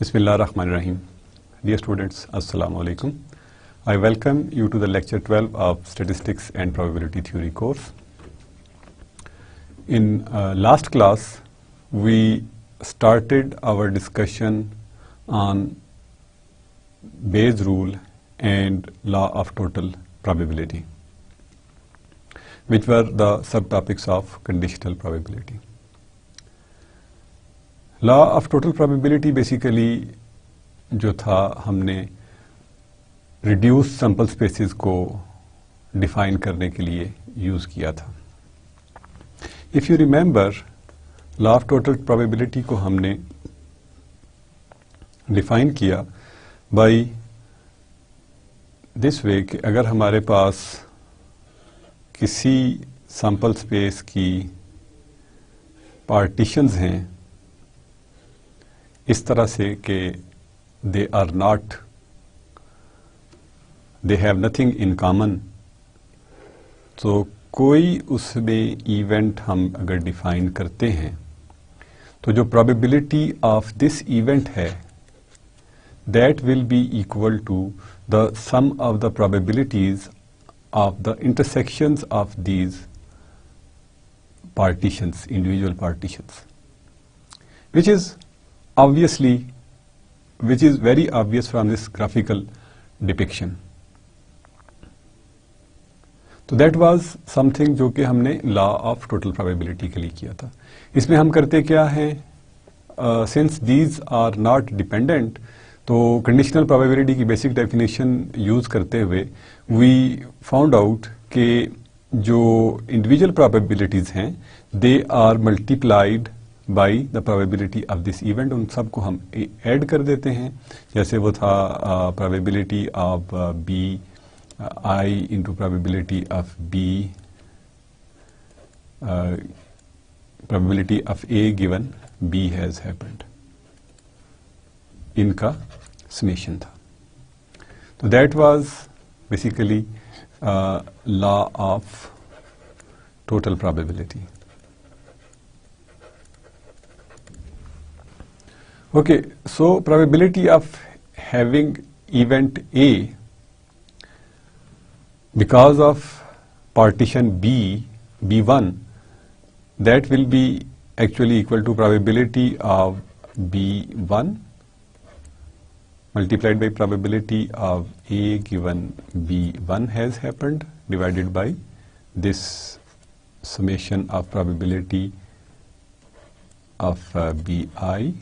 Bismillahirrahmanirrahim. Dear students, Assalamu alaikum. I welcome you to the lecture 12 of Statistics and Probability Theory course. In last class, we started our discussion on Bayes' rule and law of total probability, which were the subtopics of conditional probability. Law of total probability basically जो था, हमने reduce sample spaces को define करने के लिए use किया था. If you remember, law of total probability को हमने डिफाइन किया बाय दिस वे कि अगर हमारे पास किसी सैंपल स्पेस की पार्टीशंस हैं इस तरह से कि they have nothing in common, तो कोई उसमें इवेंट हम अगर डिफाइन करते हैं तो जो प्रोबेबिलिटी ऑफ दिस इवेंट है that will be equal to the sum of the probabilities of the intersections of these partitions, individual partitions, which is very obvious from this graphical depiction. तो that was something जो कि हमने law of total probability के लिए किया था. इसमें हम करते क्या हैं, since these are not dependent, तो conditional probability की basic definition use करते हुए we found out कि जो individual probabilities हैं they are multiplied by the probability of this event. उन सबको हम ऐड कर देते हैं. जैसे वो था probability of B I into probability of B, probability of A given B has happened, इनका समेशन था. तो that was basically law of total probability. Okay, so probability of having event A because of partition B, B1, that will be actually equal to probability of B1 multiplied by probability of A given B1 has happened divided by this summation of probability of BI,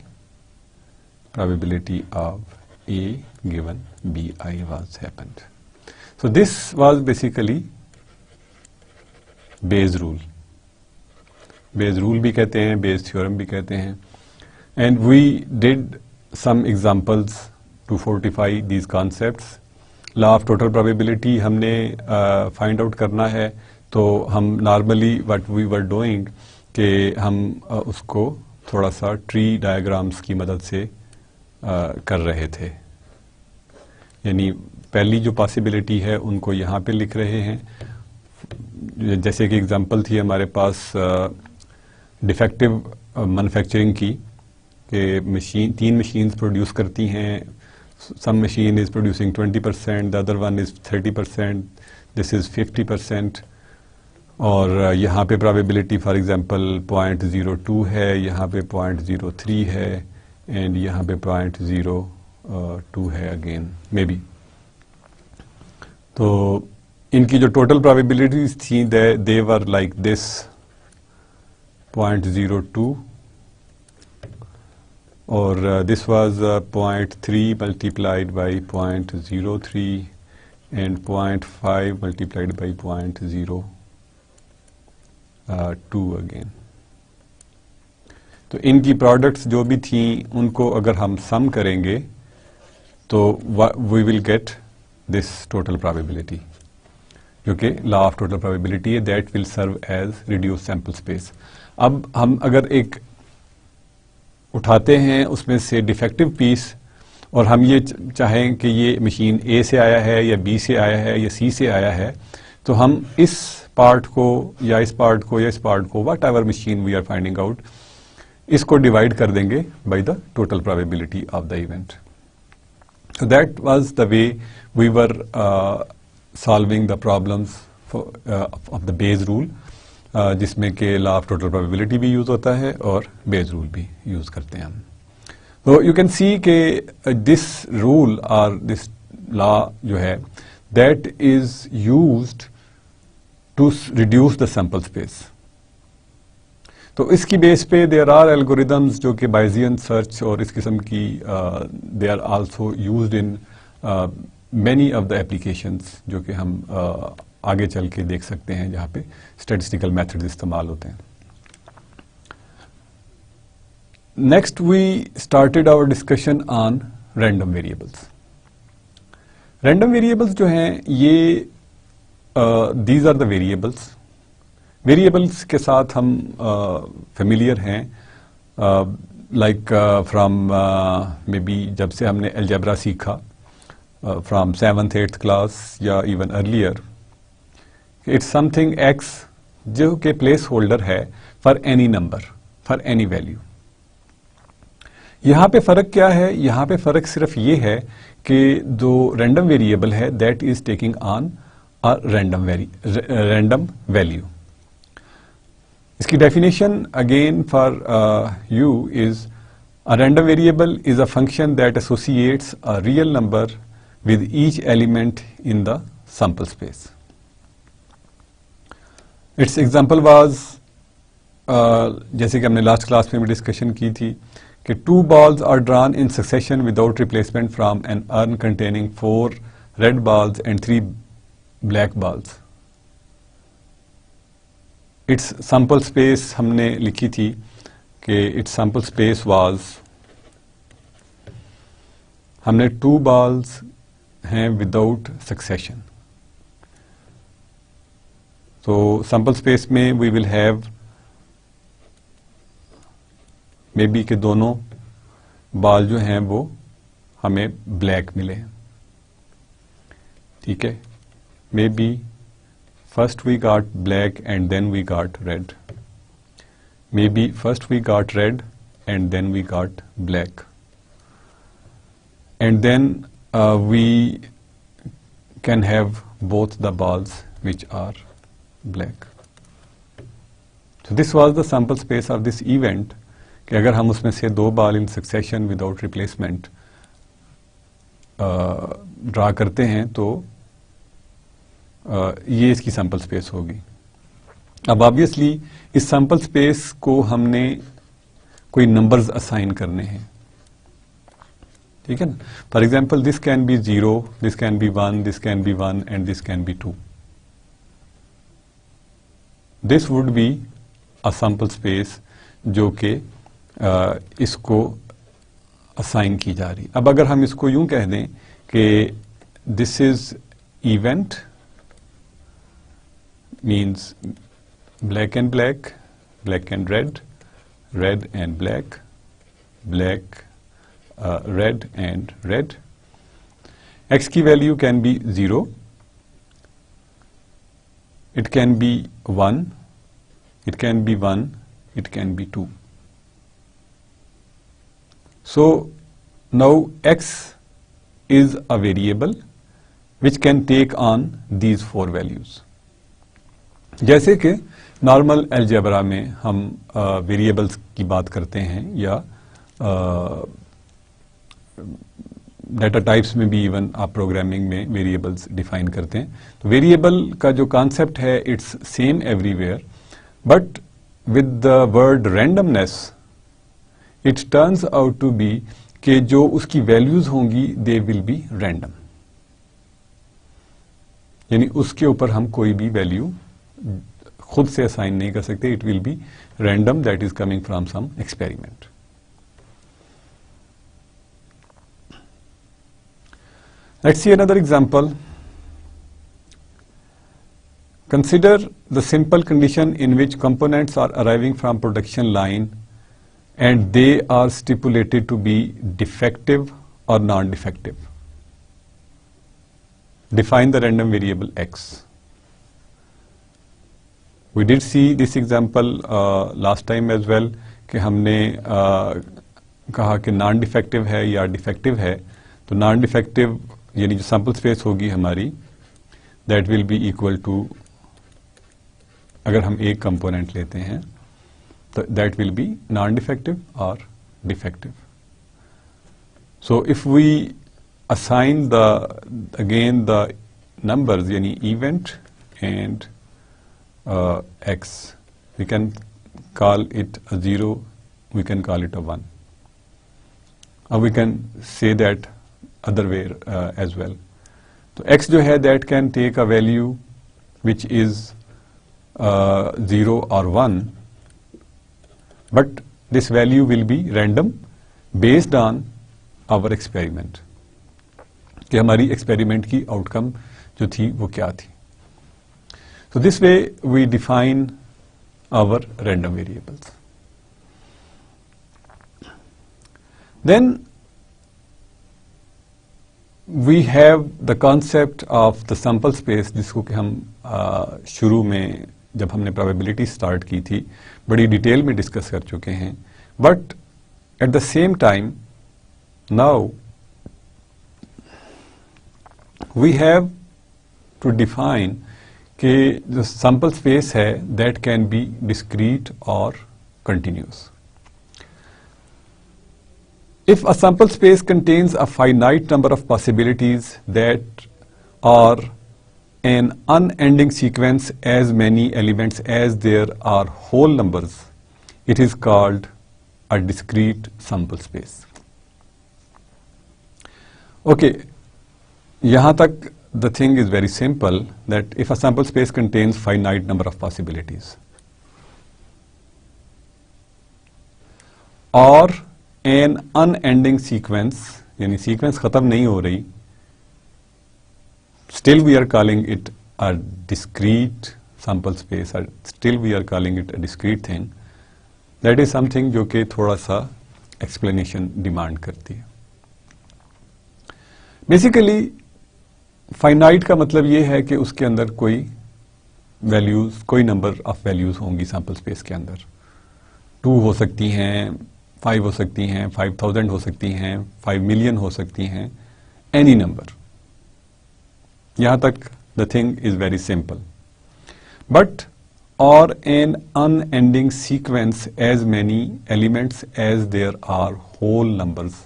probability of A given BI was happened. So this was basically Bayes rule. Bayes rule भी कहते हैं, Bayes theorem भी कहते हैं. And we did some examples to fortify these concepts. Law of total probability हमने find out करना है, तो हम normally what we were doing कि हम उसको थोड़ा सा ट्री डायग्राम्स की मदद से कर रहे थे. यानी पहली जो पॉसिबिलिटी है उनको यहाँ पे लिख रहे हैं. जैसे कि एग्जांपल थी हमारे पास डिफेक्टिव मैन्युफैक्चरिंग की, कि मशीन, 3 मशीन्स प्रोड्यूस करती हैं. Some machine is producing 20%, the other one is 30%, this is 50%. और यहाँ पे प्रोबेबिलिटी फॉर एग्जांपल 0.02 है, यहाँ पे 0.03 है, एंड यहाँ पे 0.02 है अगेन मे बी. तो इनकी जो टोटल प्रोबेबिलिटीज थी दे वर लाइक दिस 0.02 और this was 0.3 multiplied by 0.03 and 0.5 multiplied by 0.02 again. तो इनकी प्रोडक्ट्स जो भी थी उनको अगर हम सम करेंगे तो we will get this total probability, जो कि लॉ ऑफ टोटल प्रोबेबिलिटी है, that will serve as reduce sample space. अब हम अगर एक उठाते हैं उसमें से डिफेक्टिव पीस और हम ये चाहें कि ये मशीन ए से आया है या बी से आया है या सी से आया है, तो हम इस पार्ट को या इस पार्ट को या इस पार्ट को, whatever machine we are finding out, इसको डिवाइड कर देंगे by the total probability of the event. So that was the way we were solving the problems of the Bayes rule, जिसमें के law of total probability भी use होता है और Bayes rule भी use करते हैं हम. So you can see कि this rule or this law जो है that is used to reduce the sample space. तो इसकी बेस पे देयर आर एल्गोरिदम्स जो कि बायजियन सर्च और इस किस्म की they are also used in many of the applications जो कि हम आगे चल के देख सकते हैं जहाँ पे स्टैटिस्टिकल मेथड्स इस्तेमाल होते हैं. Next we started our discussion on random variables. Random variables जो हैं ये these are the variables. Variables के साथ हम फेमिलियर हैं लाइक फ्रॉम मे बी जब से हमने अलजेब्रा सीखा फ्रॉम 7th 8th क्लास या even earlier. It's something x जो कि प्लेस होल्डर है for any number for any value. यहाँ पे फर्क क्या है? यहाँ पे फर्क सिर्फ ये है कि जो रैंडम वेरिएबल है that is taking on a random value. इसकी definition again for you is a random variable is a function that associates a real number with each element in the sample space. Its example was जैसे कि हमने last class में भी discussion की थी कि 2 balls are drawn in succession without replacement from an urn containing 4 red balls and 3 black balls. It's sample space हमने लिखी थी कि इट्स सैंपल स्पेस वाज, हमने 2 balls हैं विदाउट सक्सेशन. तो सैंपल स्पेस में we will have may be के दोनों बॉल जो हैं वो हमें ब्लैक मिले. ठीक है, may be first we got black and then we got red. Maybe first we got red and then we got black. And then we can have both the balls which are black. So this was the sample space of this event कि अगर हम उसमें से 2 ball in succession without replacement draw करते हैं तो ये इसकी सैंपल स्पेस होगी. अब ऑब्वियसली इस सैंपल स्पेस को हमने कोई नंबर्स असाइन करने हैं. ठीक है ना. For example this can be 0, this can be 1, this can be 1 and this can be 2. This would be a sample space जो कि इसको असाइन की जा रही. अब अगर हम इसको यूं कह दें कि this is event means black and black, black and red, red and black, black, red and red. X की value can be 0, it can be 1, it can be 1, it can be 2. So now X is a variable which can take on these 4 values. जैसे कि normal algebra में हम variables की बात करते हैं या डाटा टाइप्स में भी इवन आप प्रोग्रामिंग में वेरिएबल्स डिफाइन करते हैं. तो वेरिएबल का जो कॉन्सेप्ट है it's same everywhere, but with the word randomness it turns out to be कि जो उसकी वैल्यूज होंगी दे विल बी रैंडम. यानी उसके ऊपर हम कोई भी वैल्यू खुद से असाइन नहीं कर सकते. It will be random that is coming from some experiment. Let's see another example. Consider the simple condition in which components are arriving from production line and they are stipulated to be defective or non-defective. Define the random variable x. We did see this example last time as well कि हमने कहा कि non defective है या defective है, तो non defective यानी जो सैंपल स्पेस होगी हमारी, that will be equal to, अगर हम एक कंपोनेंट लेते हैं तो that will be non defective और defective. So if we assign again the numbers yani event and x, we can call it a 0, we can call it a 1, or we can say that other way as well. So x जो है that can take a value which is 0 or 1, but this value will be random based on our experiment, कि हमारी experiment की outcome जो थी वो क्या थी. So this way we define our random variables. Then we have the concept of the sample space, जिसको कि हम शुरू में जब हमने प्रोबेबिलिटी स्टार्ट की थी बड़ी डिटेल में डिस्कस कर चुके हैं. But at the same time now we have to define कि जो sample space है that can be discrete or continuous. If a sample space contains a finite number of possibilities that are an unending sequence as many elements as there are whole numbers, it is called a discrete sample space. Okay. यहाँ तक the thing is very simple, that if a sample space contains finite number of possibilities or an unending sequence, यानी sequence खत्म नहीं हो रही, still we are calling it a discrete sample space, or still we are calling it a discrete thing. That is something जो कि थोड़ा सा explanation demand करती है. Basically फाइनाइट का मतलब ये है कि उसके अंदर कोई वैल्यूज, कोई नंबर ऑफ वैल्यूज होंगी सैंपल स्पेस के अंदर. 2 हो सकती हैं, 5 हो सकती हैं, 5000 हो सकती हैं, 5 मिलियन हो सकती हैं, एनी नंबर. यहां तक the thing is very simple. But और an unending sequence as many elements as there are whole numbers,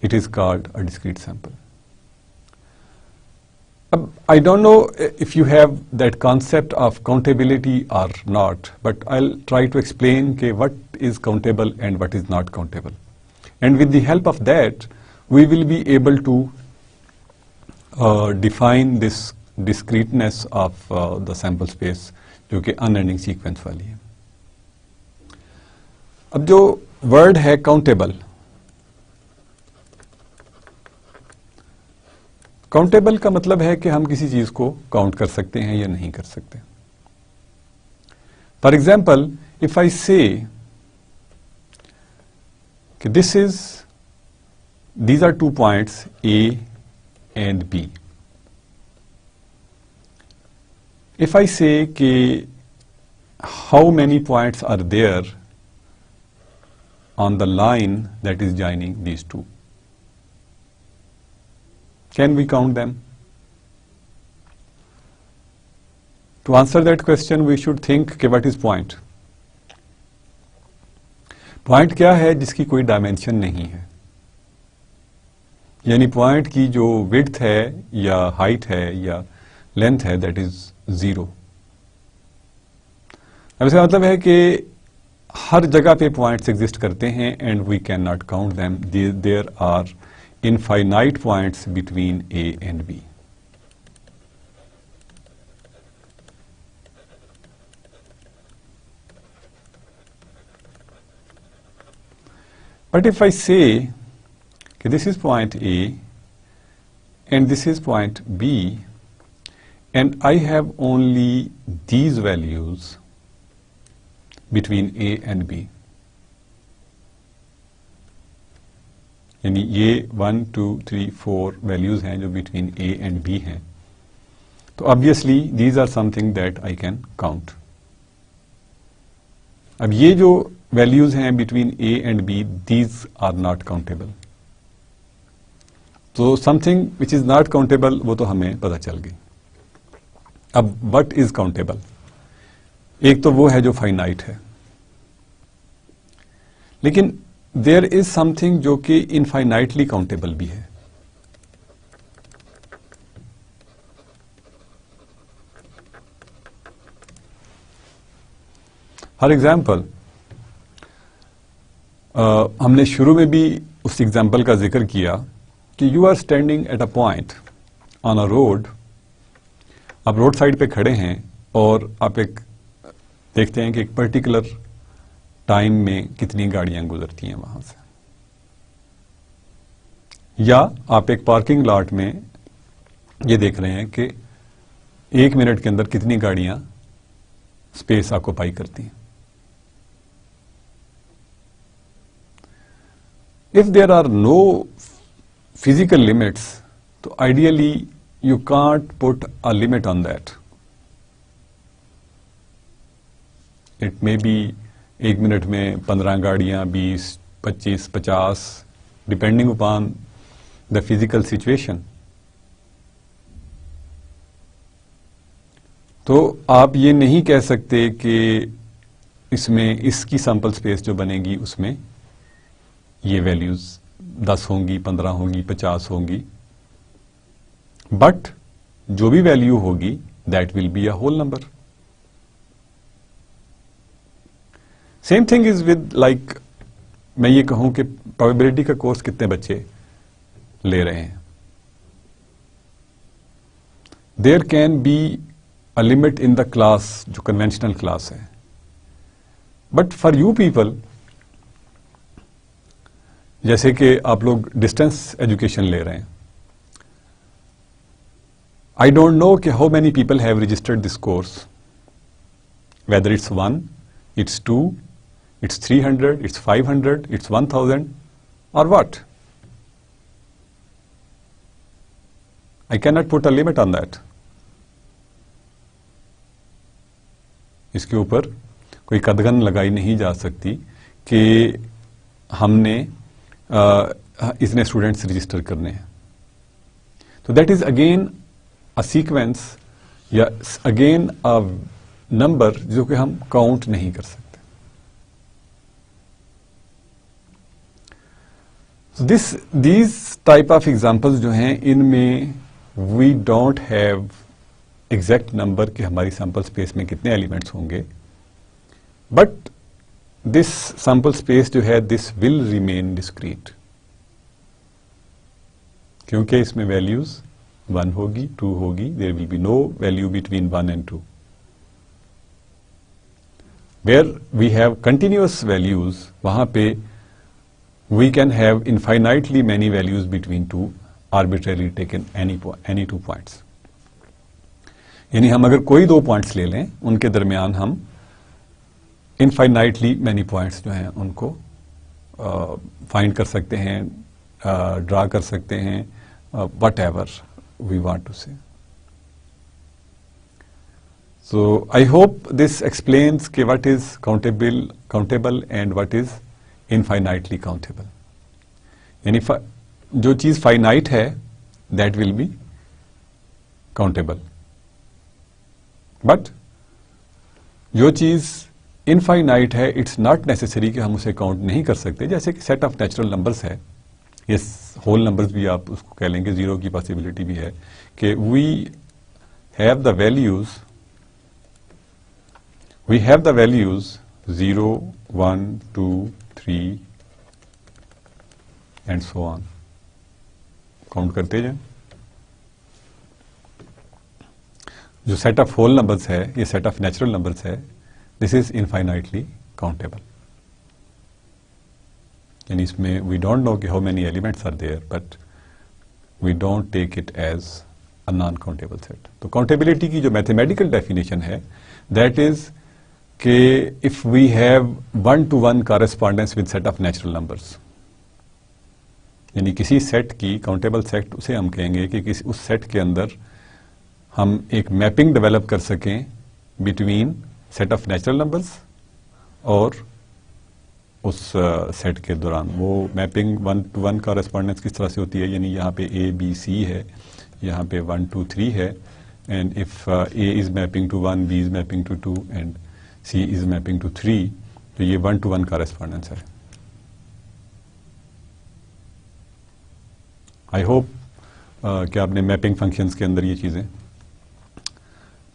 it is called a discrete sample. I don't know if you have that concept of countability or not, but I'll try to explain what is countable and what is not countable. And with the help of that, we will be able to define this discreteness of the sample space, जो कि unending sequence वाली है. अब जो word है countable, countable का मतलब है कि हम किसी चीज को काउंट कर सकते हैं या नहीं कर सकते. फॉर एग्जाम्पल, इफ आई से कि these are 2 points A and B. If I say कि how many points are there on the line that is joining these two, can we count them? To answer that question, we should think what is point. Point क्या है जिसकी कोई dimension नहीं है, यानी point की जो विड्थ है या हाइट है या लेंथ है दैट इज 0. अब इसका मतलब है कि हर जगह पे पॉइंट्स एग्जिस्ट करते हैं and we can not count them. There are infinite points between A and B. But if I say okay, this is point A and this is point B and I have only these values between A and B, यानी ये 1 2 3 4 values हैं जो between A and B हैं, तो obviously these are something that I can count. अब ये जो values हैं between A and B, these are not countable. तो something which is not countable वो तो हमें पता चल गई। अब व्हाट इज काउंटेबल? एक तो वो है जो फाइनाइट है, लेकिन देयर इज समथिंग जो कि इनफाइनाइटली काउंटेबल भी है। फॉर एग्जाम्पल, हमने शुरू में भी उस एग्जाम्पल का जिक्र किया कि you are standing at a point on a road. आप रोड साइड पे खड़े हैं और आप एक देखते हैं कि एक पर्टिकुलर टाइम में कितनी गाड़ियां गुजरती हैं वहां से, या आप एक पार्किंग लॉट में ये देख रहे हैं कि 1 मिनट के अंदर कितनी गाड़ियां स्पेस ऑक्युपाई करती हैं। If there are no physical limits, तो ideally you can't put a limit on that. It may be 1 minute में 15 गाड़ियां, 20, 25, 50, depending upon the physical situation. तो आप ये नहीं कह सकते कि इसमें इसकी सैंपल स्पेस जो बनेगी उसमें ये वैल्यूज 10 होंगी, 15 होंगी, 50 होंगी, बट जो भी वैल्यू होगी that will be a whole number. Same thing is with like, मैं ये कहूं कि प्रोबेबिलिटी का कोर्स कितने बच्चे ले रहे हैं, there can be a limit in the class जो कन्वेंशनल क्लास है, बट फॉर यू पीपल, जैसे कि आप लोग डिस्टेंस एजुकेशन ले रहे हैं, आई डोंट नो कि how many people have registered this course, whether it's 1, it's 2, it's 300, it's 500, it's 1000 और what. I can not put a limit on that. इसके ऊपर कोई कदगन लगाई नहीं जा सकती कि हमने इतने स्टूडेंट्स रजिस्टर करने हैं। तो that is again a sequence या अगेन अ नंबर जो कि हम काउंट नहीं कर सकते। दीज टाइप ऑफ एग्जांपल्स जो हैं, इनमें we don't have exact number कि हमारी सैंपल स्पेस में कितने एलिमेंट्स होंगे, बट दिस सैंपल स्पेस जो है दिस विल रिमेन डिस्क्रीट, क्योंकि इसमें वैल्यूज 1 होगी, 2 होगी, there will be no value between 1 and 2। Where we have continuous values, वहां पे we can have infinitely many values between 2 arbitrarily taken any 2 points. यानी हम अगर कोई 2 पॉइंट्स ले लें, उनके दरमियान हम इनफाइनाइटली मैनी पॉइंट्स जो हैं उनको फाइंड कर सकते हैं, ड्रा कर सकते हैं, whatever we want to say. So I hope this explains कि what is countable and what is infinitely countable. यानी जो चीज फाइनाइट है that will be countable, but जो चीज इनफाइनाइट है इट्स नॉट नेसेसरी कि हम उसे काउंट नहीं कर सकते। जैसे कि सेट ऑफ नेचुरल नंबर्स है, ये होल नंबर्स भी आप उसको कह लेंगे, 0 की पॉसिबिलिटी भी है कि we have the values 0, 1, 2, 3 and so on, count करते जाएं। जो सेट ऑफ होल नंबर्स है, ये सेट ऑफ नेचुरल नंबर्स है, दिस इज इनफाइनाइटली काउंटेबल। यानी इसमें वी डोंट नो कि how many elements are there, but we don't take it as a non countable set. तो काउंटेबिलिटी की जो mathematical definition है दैट इज कि if we have 1-to-1 correspondence with set of natural numbers, यानी किसी set की countable set उसे हम कहेंगे कि किसी उस सेट के अंदर हम एक मैपिंग डेवलप कर सकें between set of natural numbers और उस सेट के दौरान। वो मैपिंग 1 to 1 कॉरेस्पॉन्डेंस किस तरह से होती है, यानी यहाँ पे A B C है, यहाँ पे 1 2 3 है, and if A is mapping to 1, B is mapping to 2 and C is mapping to 3, तो ये 1 to 1 कॉरेस्पॉन्डेंस है। आई होप कि आपने मैपिंग फंक्शंस के अंदर ये चीज़ें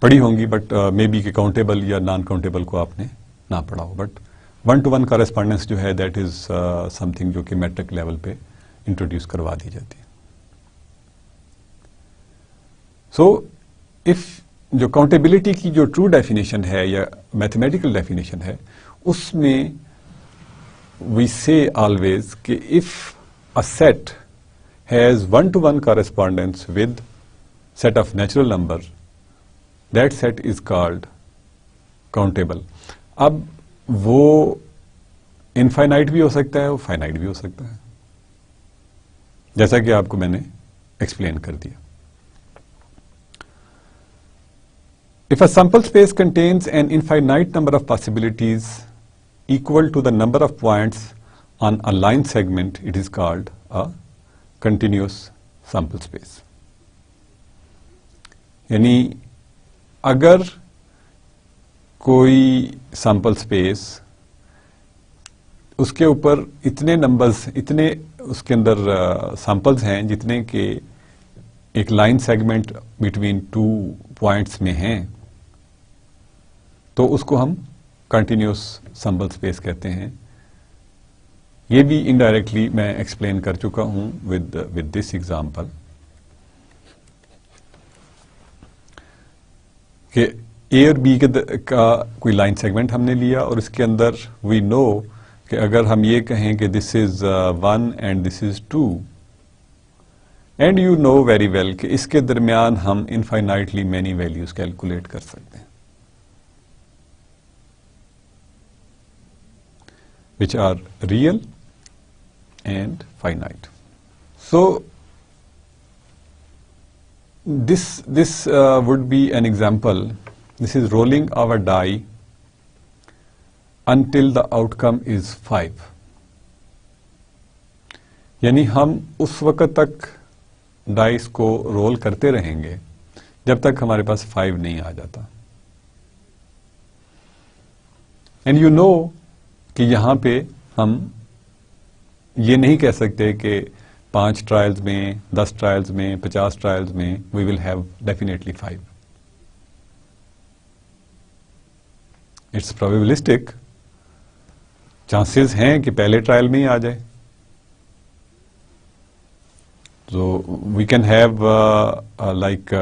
पढ़ी होंगी, बट मे बी कि काउंटेबल या नॉन काउंटेबल को आपने ना पढ़ा हो। बट 1 to 1 कॉरेस्पॉन्डेंस जो है दैट इज समथिंग जो कि मैट्रिक लेवल पे इंट्रोड्यूस करवा दी जाती है। सो इफ जो काउंटेबिलिटी की जो ट्रू डेफिनेशन है या मैथमेटिकल डेफिनेशन है, उसमें वी से ऑलवेज कि if a set has 1 to 1 correspondence with set of natural number, that set is called countable. अब वो इनफाइनाइट भी हो सकता है, वो फाइनाइट भी हो सकता है, जैसा कि आपको मैंने एक्सप्लेन कर दिया। If a sample space contains an infinite number of possibilities equal to the number of points on a line segment, it is called a continuous sample space. यानी अगर कोई सैंपल स्पेस उसके ऊपर इतने नंबर्स, इतने उसके अंदर सैंपल्स हैं जितने के एक लाइन सेगमेंट बिटवीन 2 पॉइंट्स में हैं, तो उसको हम कंटिन्यूस सैंपल स्पेस कहते हैं। ये भी इनडायरेक्टली मैं एक्सप्लेन कर चुका हूं विद दिस एग्जांपल कि ए और बी का कोई लाइन सेगमेंट हमने लिया और इसके अंदर वी नो कि अगर हम ये कहें कि this is 1 and this is 2, and you know very well कि इसके दरमियान हम इनफाइनाइटली मैनी वैल्यूज कैलकुलेट कर सकते हैं, which are real and finite. So this would be an example. This is rolling our die until the outcome is 5. यानी हम उस वक्त तक डाइस को रोल करते रहेंगे जब तक हमारे पास 5 नहीं आ जाता। एंड यू नो कि यहां पे हम ये नहीं कह सकते कि 5 ट्रायल्स में, 10 ट्रायल्स में, 50 ट्रायल्स में we will have definitely 5। It's probabilistic, chances हैं कि पहले ट्रायल में ही आ जाए। तो वी कैन हैव लाइक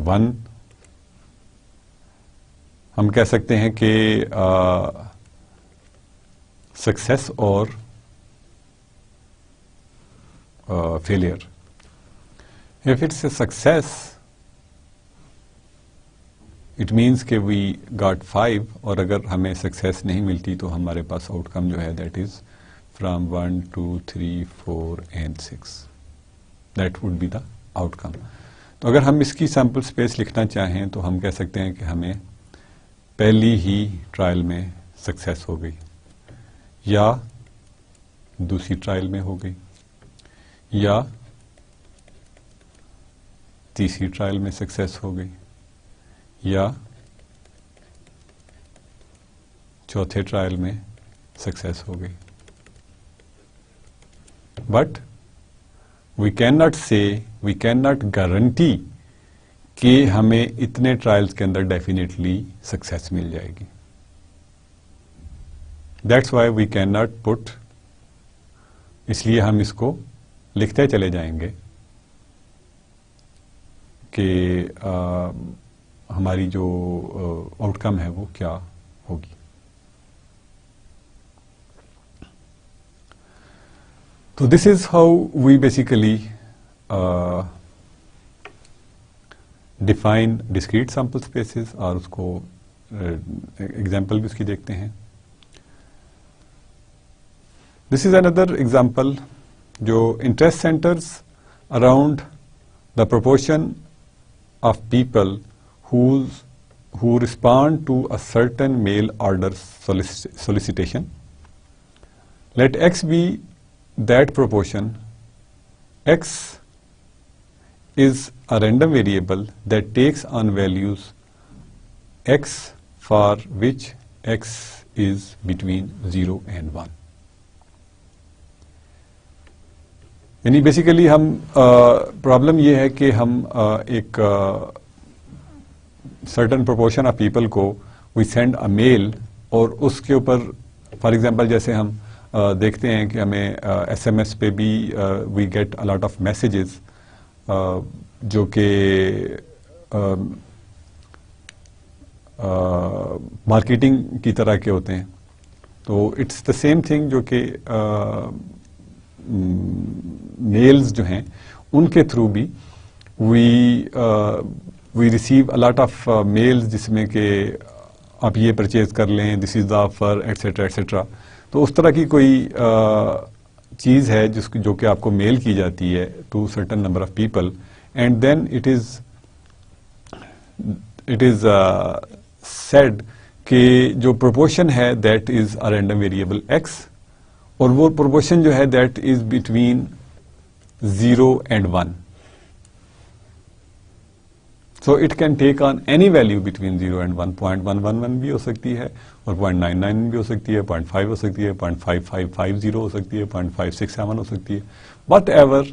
1, हम कह सकते हैं कि सक्सेस और failure. If it's a success it means कि वी गॉट 5, और अगर हमें सक्सेस नहीं मिलती तो हमारे पास आउटकम जो है that is from 1 2 3 4 and 6, that would be the outcome. तो अगर हम इसकी सैंपल स्पेस लिखना चाहें तो हम कह सकते हैं कि हमें पहली ही ट्रायल में सक्सेस हो गई, या दूसरी ट्रायल में हो गई, या तीसरी ट्रायल में सक्सेस हो गई, या चौथे ट्रायल में सक्सेस हो गई। बट वी कैन नॉट से, वी कैन नॉट गारंटी कि हमें इतने ट्रायल्स के अंदर डेफिनेटली सक्सेस मिल जाएगी। That's why we can not put, इसलिए हम इसको लिखते चले जाएंगे कि हमारी जो आउटकम है वो क्या होगी। तो this is how we basically define discrete sample spaces, और उसको एग्जाम्पल भी उसकी देखते हैं। दिस इज अनदर एग्जाम्पल जो interest centers around the proportion of people whose who respond to a certain mail order solicitation. Let X be that proportion. X is a random variable that takes on values X for which X is between 0 and 1. यानी basically हम problem ये है कि हम एक certain proportion of people को we send a mail और उसके ऊपर फॉर एग्जांपल जैसे हम देखते हैं कि हमें एसएमएस पे भी we get a lot of messages जो कि मार्केटिंग की तरह के होते हैं. तो इट्स द सेम थिंग जो कि मेल्स जो हैं उनके थ्रू भी we receive a lot of mails जिसमें कि आप ये परचेज कर लें, this is the offer etcetera etcetera. तो उस तरह की कोई चीज़ है जो कि आपको मेल की जाती है to certain number of people and then it is said कि जो प्रोपोर्शन है that is a random variable x और वो प्रोपोर्शन जो है that is between 0 and 1. So it can take on any value between 0 and 1. 0.111 भी हो सकती है और 0.99 भी हो सकती है, 0.5 हो सकती है, 0.5550 हो सकती है, 0.567 हो सकती है. Whatever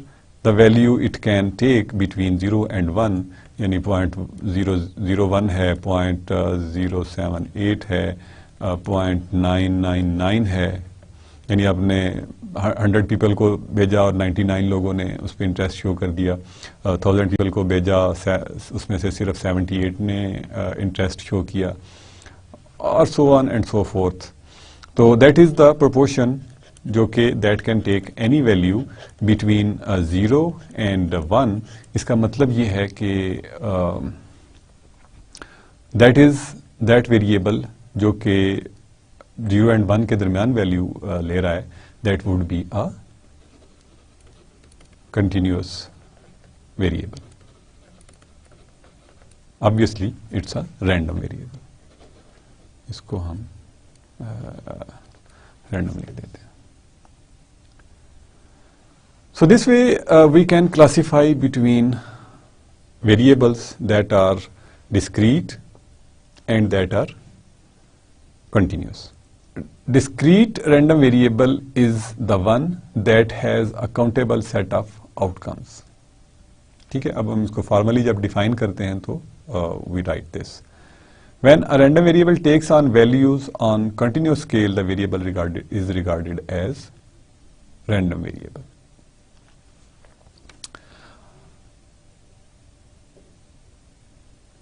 the value it can take between 0 and 1, यानी 0.001 है, 0.078 है, 0.999 है. यानी आपने 100 पीपल को भेजा और 99 लोगों ने उस पर इंटरेस्ट शो कर दिया, 1000 पीपल को भेजा उसमें से सिर्फ 78 ने इंटरेस्ट शो किया और so on and so forth. तो दैट इज द प्रोपोर्शन जो कि that can take any value between 0 and 1. इसका मतलब ये है कि दैट इज दैट वेरिएबल जो कि 0 एंड 1 के दरमियान वैल्यू ले रहा है, that would be a continuous variable. Obviously it's a random variable. इसको हम रैंडम लिख देते हैं. So this way we can classify between variables that are discrete and that are continuous. Discrete random variable is the one that has a countable set of outcomes. ठीक है, अब हम इसको formally जब define करते हैं तो we write this. When a random variable takes on values on continuous scale, the variable is regarded as random variable.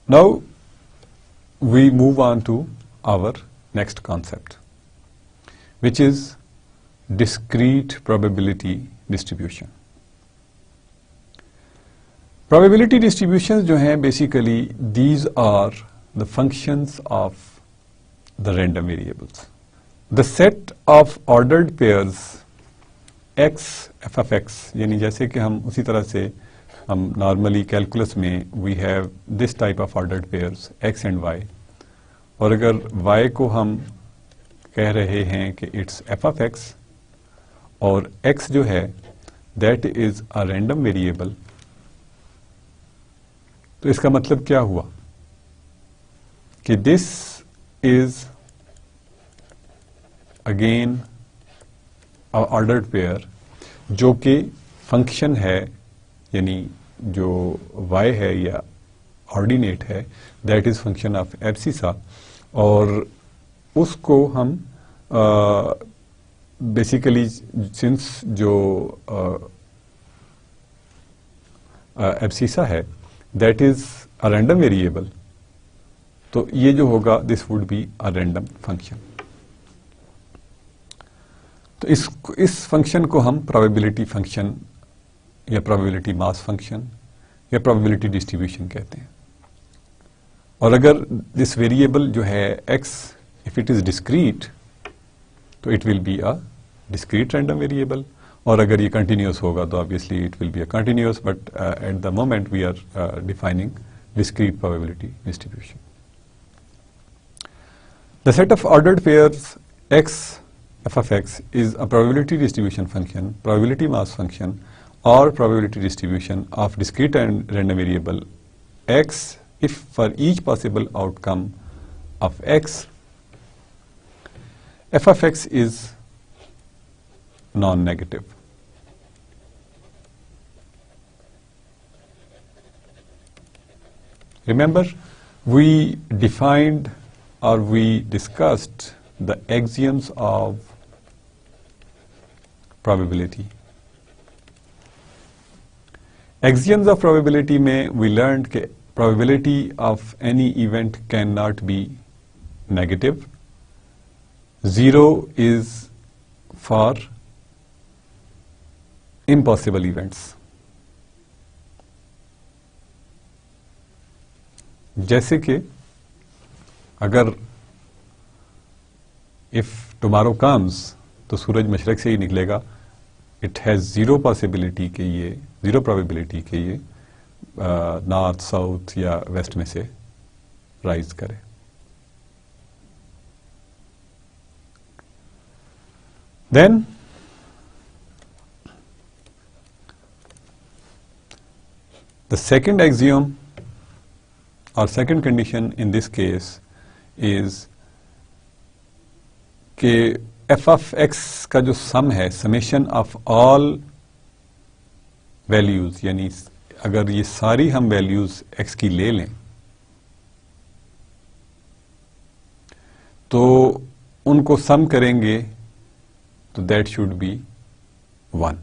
Now we move on to our next concept, which is discrete probability distribution. Probability distributions जो हैं basically these are the functions of the random variables. The set of ordered pairs x f of x, यानी जैसे कि हम उसी तरह से हम नॉर्मली कैलकुलस में we have this type of ordered pairs x and y, और अगर y को हम कह रहे हैं कि इट्स f of x और x जो है that is a random variable, तो इसका मतलब क्या हुआ कि this is again a ordered pair जो कि फंक्शन है, यानी जो y है या ऑर्डिनेट है that is function of abscissa, और उसको हम बेसिकली सिंस जो एब्सिसा है that is a random variable, तो ये जो होगा this would be a random function. तो इस फंक्शन को हम प्रोबेबिलिटी फंक्शन या प्रोबेबिलिटी मास फंक्शन या प्रोबेबिलिटी डिस्ट्रीब्यूशन कहते हैं. और अगर दिस वेरिएबल जो है x if it is discrete तो it will be a discrete random variable, और अगर ये कंटिन्यूअस होगा तो obviously it will be a continuous, but at the moment we are defining discrete probability distribution. The set of ordered pairs x f of x is a probability distribution function, probability mass function, or probability distribution of discrete and random variable x if for each possible outcome of x, f of x is non-negative. Remember, we defined or we discussed the axioms of probability. Axioms of probability में we learned that probability of any event cannot be negative. 0 is for impossible events. जैसे कि अगर if tomorrow comes तो सूरज मशरक से ही निकलेगा, it has zero possibility कि ये zero probability कि ये नॉर्थ साउथ या वेस्ट में से राइज करे. Then the second axiom or second condition in this case is कि f of x का जो सम है, समेशन ऑफ ऑल वैल्यूज, यानी अगर ये सारी हम वैल्यूज x की ले लें तो उनको सम करेंगे तो दैट शुड बी 1.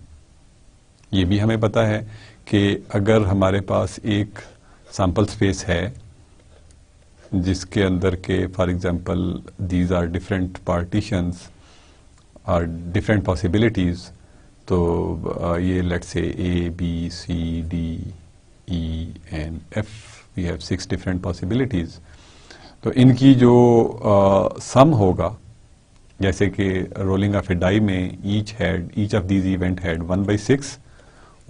ये भी हमें पता है कि अगर हमारे पास एक सैंपल स्पेस है जिसके अंदर के for example these are different partitions और डिफरेंट पॉसिबिलिटीज, तो ये let's say A B C D E and F, we have 6 different possibilities. तो इनकी जो सम होगा, जैसे कि रोलिंग ऑफ ए डाई में each of these event had 1/6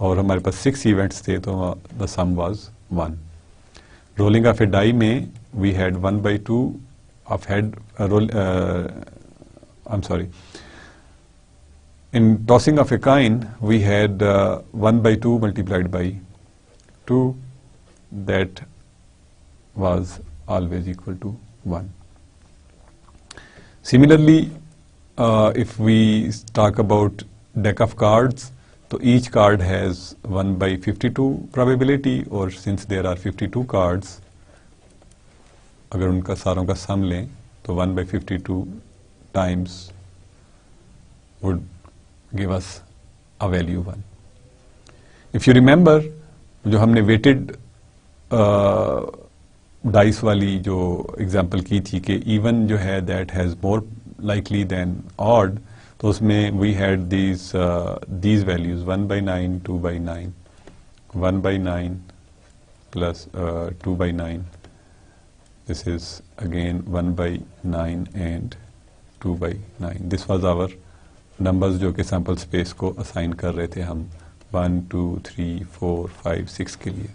और हमारे पास 6 इवेंट्स थे तो the sum was 1. Rolling of a die में we had 1/2 of head roll. I'm sorry. In tossing of a coin, we had 1/2 multiplied by 2. That was always equal to 1. Similarly, if we talk about deck of cards, so each card has 1/52 probability, or since there are 52 cards, अगर उनका सारों का सम लें तो 1/52 times would give us a value 1. If you remember, जो हमने weighted dice वाली जो एग्जांपल की थी कि इवन जो है that has more likely than odd, तो उसमें we had these values 1/9, 2/9, 1/9 plus 2/9. This is again 1/9 and 2/9. This was our numbers जो कि sample space को assign कर रहे थे हम 1, 2, 3, 4, 5, 6 के लिए.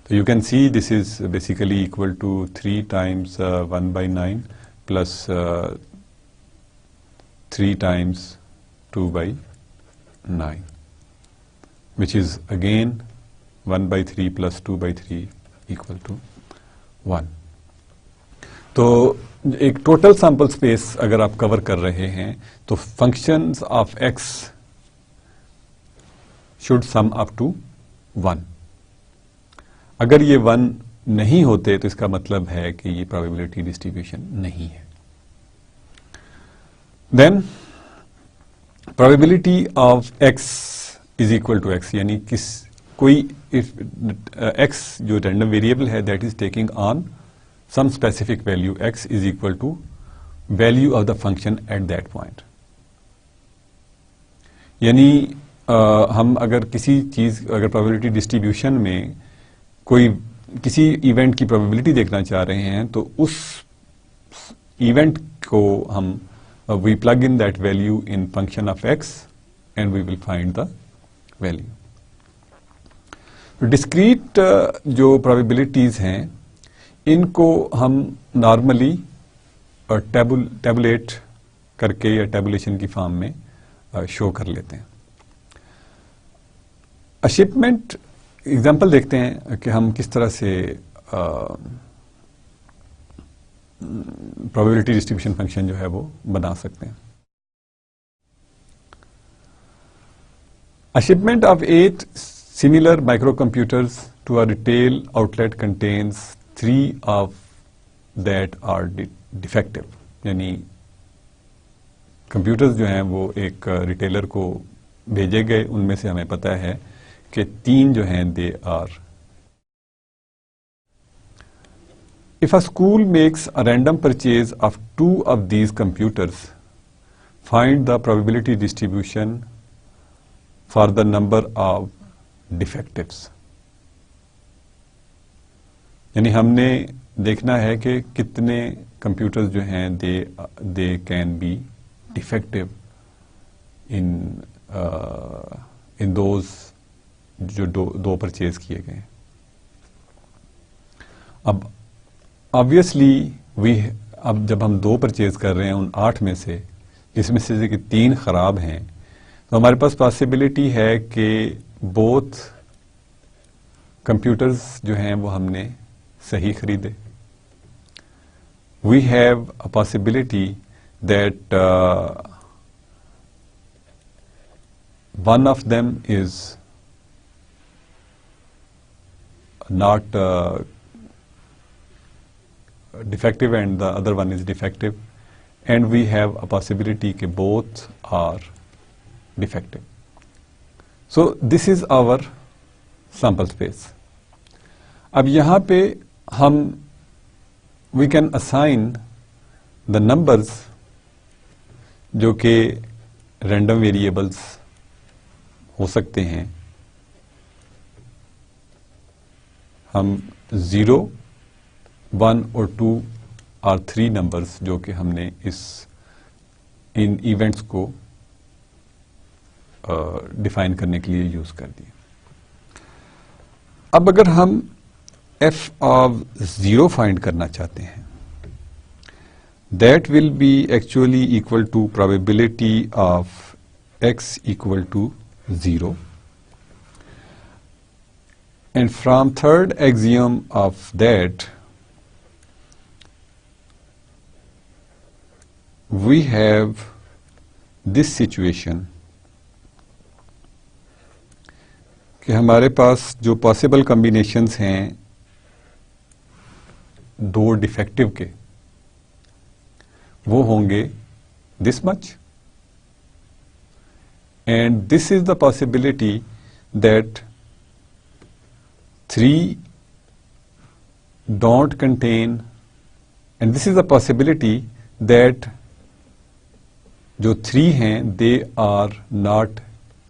So you can see this is basically equal to 3 times 1/9 plus 3 times 2/9, which is again 1/3 plus 2/3 equal to 1. तो एक टोटल सैंपल स्पेस अगर आप कवर कर रहे हैं तो functions of x should sum up to 1. अगर ये 1 नहीं होते तो इसका मतलब है कि ये प्रोबेबिलिटी डिस्ट्रीब्यूशन नहीं है. Then probability of x is equal to x, यानी कोई x जो रैंडम वेरिएबल है that is taking on some specific value, x is equal to value of the function at that point. यानी हम अगर किसी चीज अगर प्रोबेबिलिटी डिस्ट्रीब्यूशन में कोई किसी इवेंट की प्रोबेबिलिटी देखना चाह रहे हैं तो उस इवेंट को हम we plug in that value in function of x and we will find the value. Discrete जो प्रोबेबिलिटीज हैं इनको हम नॉर्मली टेबुलेट करके या टेबुलेशन की फॉर्म में शो कर लेते हैं। अशिपमेंट एग्जाम्पल देखते हैं कि हम किस तरह से प्रोबेबिलिटी डिस्ट्रीब्यूशन फंक्शन जो है वो बना सकते हैं। A shipment of 8 similar microcomputers to a retail outlet contains 3 of that are defective, यानी कंप्यूटर्स जो हैं वो एक रिटेलर को भेजे गए, उनमें से हमें पता है कि 3 जो हैं they are. If a school makes a random purchase of 2 of these computers, find the probability distribution for the number of defectives। यानी हमने देखना है कि कितने कंप्यूटर्स जो हैं they can be defective in those जो दो परचेज किए गए। अब ऑब्वियसली अब जब हम 2 परचेज कर रहे हैं उन 8 में से, जिसमें से कि 3 खराब हैं, तो हमारे पास पॉसिबिलिटी है कि बोथ कंप्यूटर्स जो हैं वो हमने सही खरीदे। We have a possibility that one of them is not defective and the other one is defective, and we have a possibility कि both are defective. So this is our sample space. अब यहाँ पे हम we can assign the numbers जो कि random variables हो सकते हैं। हम 0, 1 और 2 और 3 नंबर्स जो कि हमने इन इवेंट्स को डिफाइन करने के लिए यूज कर दिए। अब अगर हम f of 0 फाइंड करना चाहते हैं, that will be actually equal to probability of x equal to 0, and from third axiom of that we have this situation कि हमारे पास जो पॉसिबल कॉम्बिनेशंस हैं 2 डिफेक्टिव के, वो होंगे this much, and this is the possibility that 3 don't contain, and this is the possibility that जो 3 हैं they are not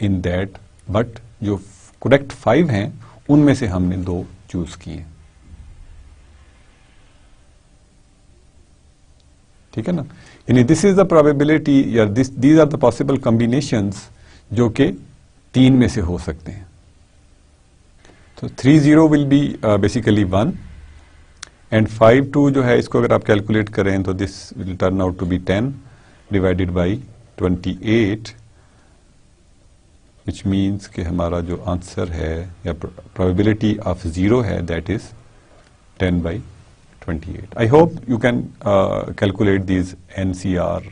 in that, but जो करेक्ट 5 हैं उनमें से हमने 2 चूज किए। ठीक है ना, यानी दिस इज द प्रोबेबिलिटी या these are the possible combinations जो कि 3 में से हो सकते हैं। तो 3 0 विल बी बेसिकली 1, एंड 5 2 जो है इसको अगर आप कैलकुलेट करें तो this will turn out to be 10 divided by 28, which means कि हमारा जो आंसर है या प्रोबेबिलिटी ऑफ 0 है that is 10/28. I hope you can calculate these NCR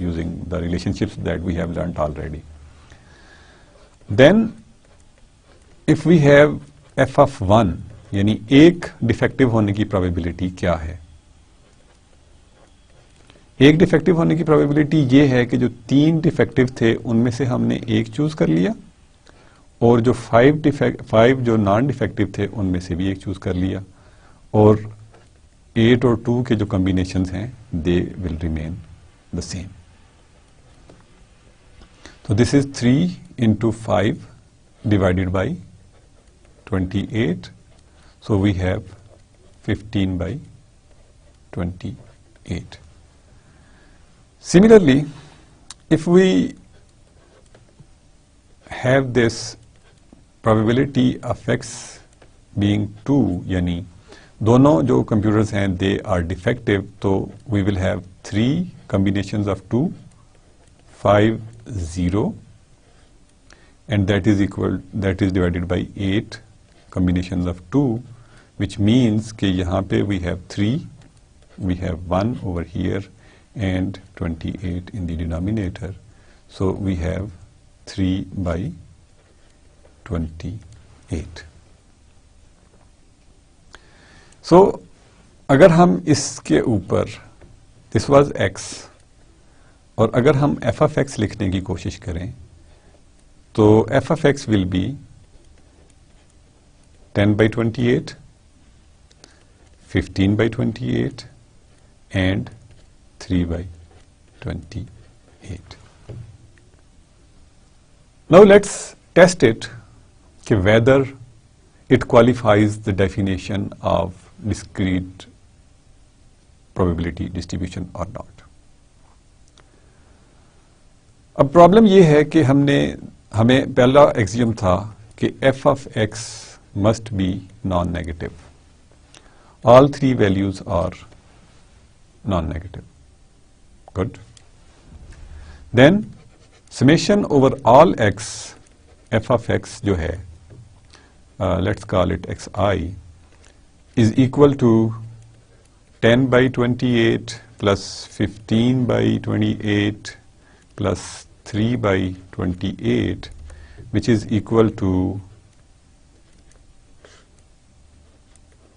using the relationships that we have learnt already. Then if we have f of 1, यानी एक defective होने की प्रोबेबिलिटी क्या है? एक डिफेक्टिव होने की प्रोबेबिलिटी ये है कि जो 3 डिफेक्टिव थे उनमें से हमने एक चूज कर लिया, और जो 5 जो नॉन डिफेक्टिव थे उनमें से भी एक चूज कर लिया, और 8 और 2 के जो कॉम्बिनेशंस हैं they will remain the same. तो this is 3 into 5 divided by 28. So we have 15/28. Similarly, if we have this probability of x being 2, यानी दोनों जो कंप्यूटर्स हैं दे आर डिफेक्टिव, तो we will have 3 combinations of 2, 5, 0, and that is divided by 8 combinations of 2, which means कि यहाँ पे we have 3, we have 1 over here and 28 in the denominator, so we have 3 by 28. So अगर हम इसके ऊपर this was x और अगर हम f of x लिखने की कोशिश करें तो f of x will be 10 by 28, 15 by 28 and 3 by 28. Now let's test it कि whether it qualifies the definition of discrete probability distribution or not. अब प्रॉब्लम ये है कि हमें पहला एक्सियम था कि f of x must be non-negative. All 3 values are non-negative. Good. Then summation over all x, f of x जो है, let's call it xi, is equal to 10 by 28 plus 15 by 28 plus 3 by 28, which is equal to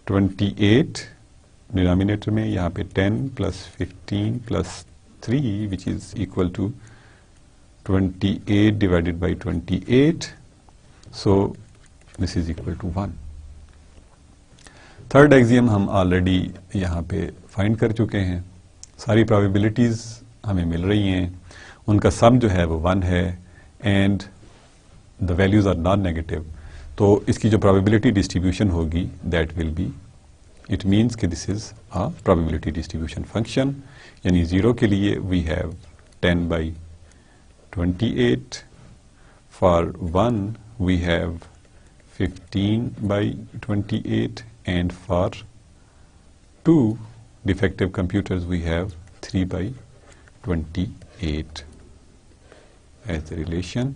28 denominator में यहाँ पे 10 plus 15 plus 3, which is equal to 28 divided by 28, so this is equal to 1. Third axiom हम already यहाँ पे find कर चुके हैं, सारी प्रोबेबिलिटीज़ हमें मिल रही हैं, उनका सम जो है वो 1 है and the values are non negative, तो इसकी जो प्रोबेबिलिटी डिस्ट्रीब्यूशन होगी that will be, it means कि this is a probability distribution function, यानी 0 के लिए we have 10 by 28, for 1 we have 15 by 28, and for 2 defective computers we have 3 by 28 as the relation,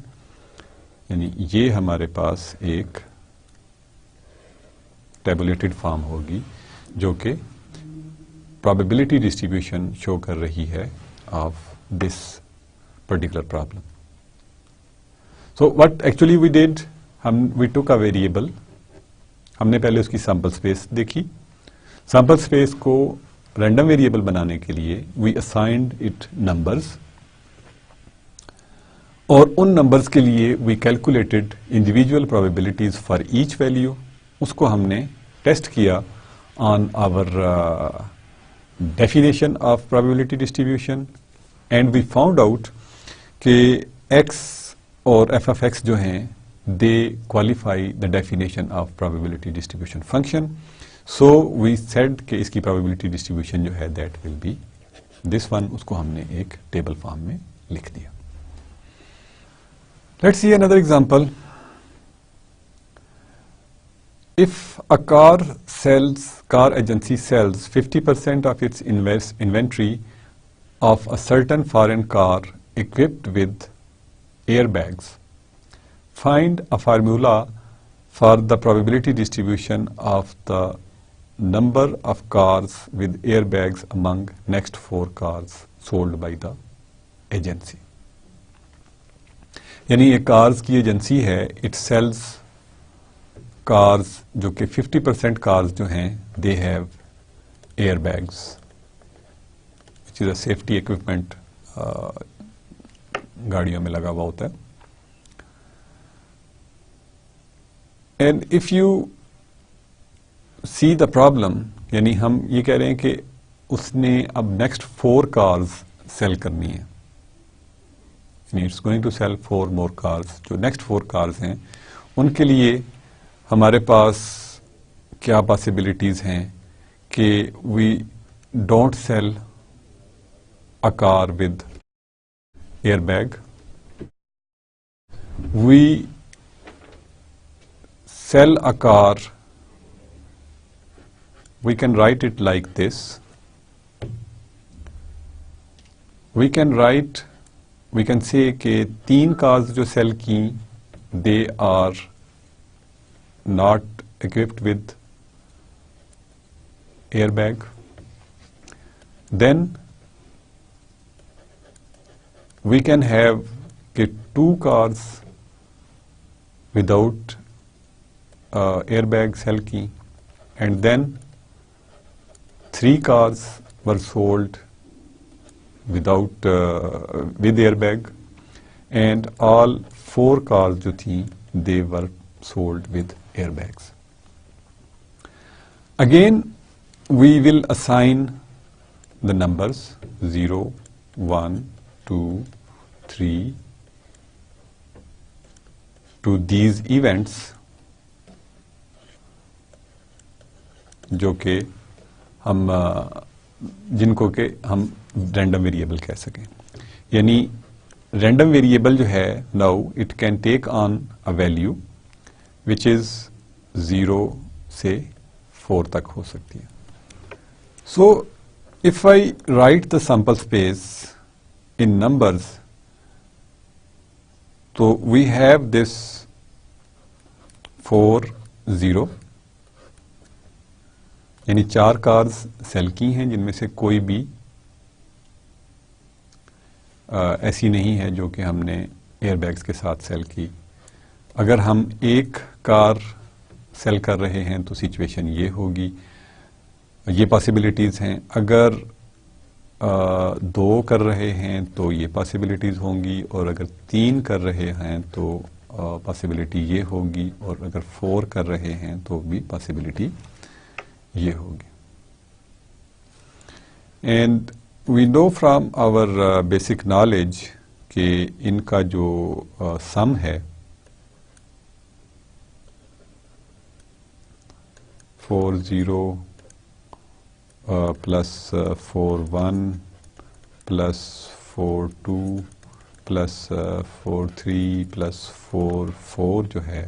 यानी ये हमारे पास एक टेबुलेटेड फॉर्म होगी जो कि probability distribution शो कर रही है of this particular problem. So what actually we did, we took a variable, हमने पहले उसकी सैंपल स्पेस देखी, सैंपल स्पेस को रैंडम वेरिएबल बनाने के लिए वी असाइंड इट नंबर्स, और उन नंबर्स के लिए we calculated individual probabilities for each value, उसको हमने टेस्ट किया on our definition of probability distribution, and we found out कि x और f of x जो हैं they qualify the definition of probability distribution function, so we said कि इसकी probability distribution जो है that will be this one, उसको हमने एक टेबल फॉर्म में लिख दिया. Let's see another example. If a car agency sells 50% of its inventory of a certain foreign car equipped with airbags, find a formula for the probability distribution of the number of cars with airbags among next 4 cars sold by the agency. यानी ये cars की agency है, it sales cars जो कि 50% cars जो हैं they have airbags, which is a safety equipment गाड़ियों में लगा हुआ होता है. And if you see the problem, यानी हम ये कह रहे हैं कि उसने अब नेक्स्ट 4 कार्स सेल करनी है, it's going to sell 4 more cars, जो नेक्स्ट 4 कार्स हैं उनके लिए हमारे पास क्या पॉसिबिलिटीज हैं कि we don't sell a car with airbag, we sell a car we can write it like this. We can say कि 3 cars जो sell की, they are not equipped with airbag. Then we can have कि 2 cars without airbag sell की, and then 3 cars were sold without with airbag, and all 4 cars जो थी they were sold with airbags. Again we will assign the numbers 0, 1, 2, 3 to these events जो कि हम जिनको के हम रैंडम वेरिएबल कह सकें. यानी रैंडम वेरिएबल जो है now it can take on a value which is 0 से 4 तक हो सकती है. So if I write the sample space in numbers, तो वी हैव दिस 4, 0, यानी 4 कार्स सेल की हैं जिनमें से कोई भी ऐसी नहीं है जो कि हमने एयरबैग्स के साथ सेल की. अगर हम 1 कार सेल कर रहे हैं तो सिचुएशन ये होगी, ये पॉसिबिलिटीज़ हैं. अगर 2 कर रहे हैं तो ये पॉसिबिलिटीज़ होंगी, और अगर 3 कर रहे हैं तो पॉसिबिलिटी ये होगी, और अगर 4 कर रहे हैं तो भी पॉसिबिलिटी ये होगी. And we know from our basic knowledge कि इनका जो सम है 4 0 प्लस 4 1 प्लस 4 2 प्लस 4 3 प्लस 4 4 जो है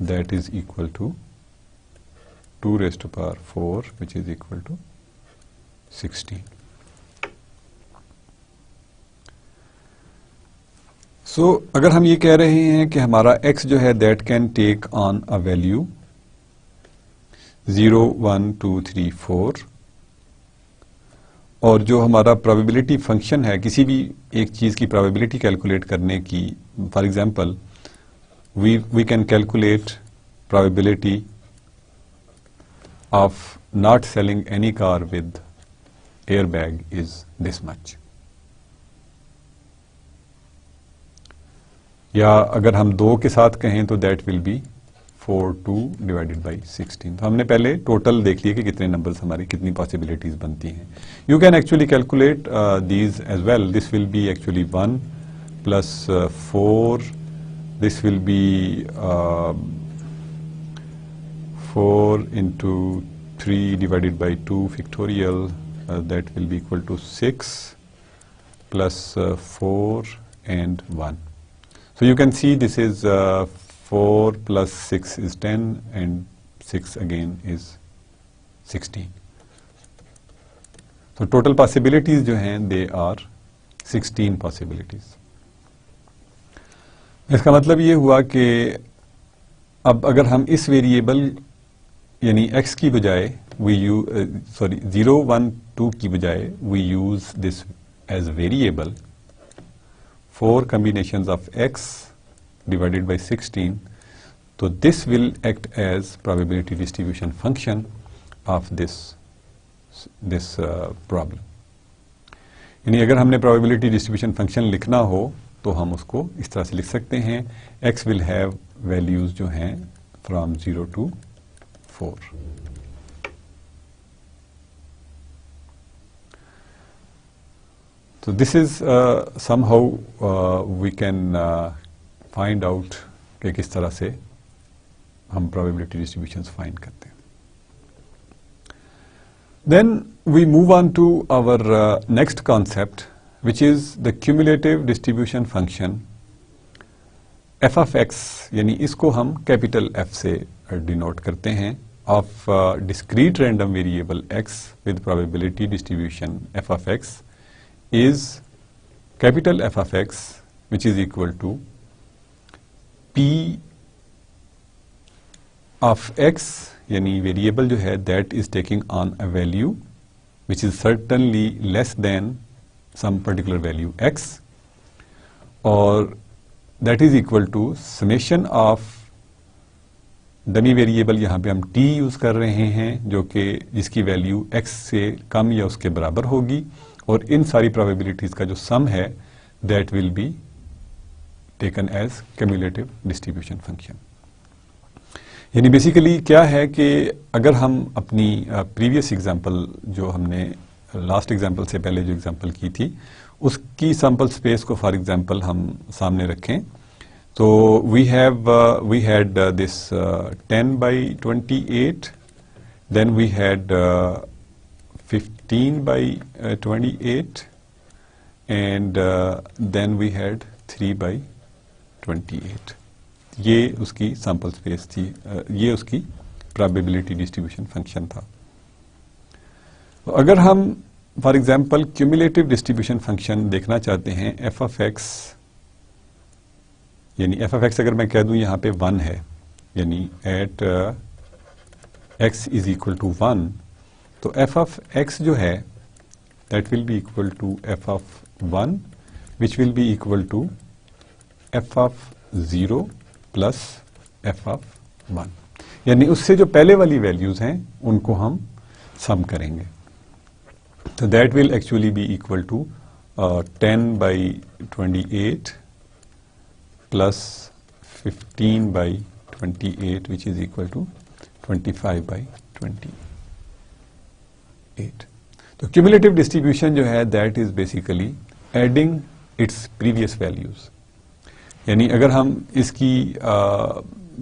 that is equal to 2 raised to power 4 which is equal to 16. So अगर हम ये कह रहे हैं कि हमारा x जो है that can take on a value 0 1 2 3 4, और जो हमारा प्रोबेबिलिटी फंक्शन है किसी भी एक चीज़ की प्रोबेबिलिटी कैलकुलेट करने की, for example we can calculate probability of not selling any car with airbag is this much. या अगर हम 2 के साथ कहें तो that will be 42 divided by 16. तो हमने पहले टोटल देख लिया कि कितने नंबर्स हमारी कितनी पॉसिबिलिटीज बनती हैं. You can actually calculate these as well. This will be actually 1 plus 4. This will be 4 into 3 divided by 2 factorial, that will be equal to 6 plus 4 and 1. So you can see this is 4 plus 6 is 10 and 6 again is 16. So total possibilities जो हैं they are 16 possibilities. इसका मतलब ये हुआ कि अब अगर हम इस वेरिएबल यानी x की बजाय वी यूज 0 1 2 की बजाय we use this as variable 4 combinations of x divided by 16, तो this will act as probability distribution function of this problem. यानी अगर हमने probability distribution function लिखना हो तो हम उसको इस तरह से लिख सकते हैं. x will have values जो हैं from 0 to 4. So this is somehow we can find out कि किस तरह से हम probability distributions find करते हैं. Then we move on to our next concept, which is the cumulative distribution function f of x, यानी इसको हम कैपिटल F से डिनोट करते हैं, of discrete random variable x with probability distribution f of x is capital F of x, which is equal to p of x, यानी variable जो है that is taking on a value which is certainly less than some particular value x, और that is equal to summation of dummy variable, यहाँ पे हम t use कर रहे हैं जो कि जिसकी वैल्यू x से कम या उसके बराबर होगी, और इन सारी प्रोबेबिलिटीज का जो सम है that will be taken as cumulative distribution function. यानी बेसिकली क्या है कि अगर हम अपनी प्रीवियस एग्जांपल जो हमने लास्ट एग्जांपल से पहले जो एग्जांपल की थी उसकी सैंपल स्पेस को फॉर एग्जांपल हम सामने रखें, तो we had this 10 by 28, then we had 15 by 28, and then we had 3 by 28. ये उसकी सैंपल स्पेस थी, ये उसकी प्रोबेबिलिटी डिस्ट्रीब्यूशन फंक्शन था। तो अगर हम for example cumulative distribution function देखना चाहते हैं एफ ऑफ एक्स, यानी एफ ऑफ एक्स अगर मैं कह दूं यहाँ पे 1 है, यानी at x is equal to 1, तो एफ ऑफ एक्स जो है that will be equal to f of 1 which will be equal to f of 0 plus f of 1, यानी उससे जो पहले वाली वैल्यूज हैं उनको हम सम करेंगे। तो that will actually be equal to 10 by 28 plus 15 by 28 which is equal to 25 by 28. तो cumulative distribution जो है that is basically adding its previous values, यानी अगर हम इसकी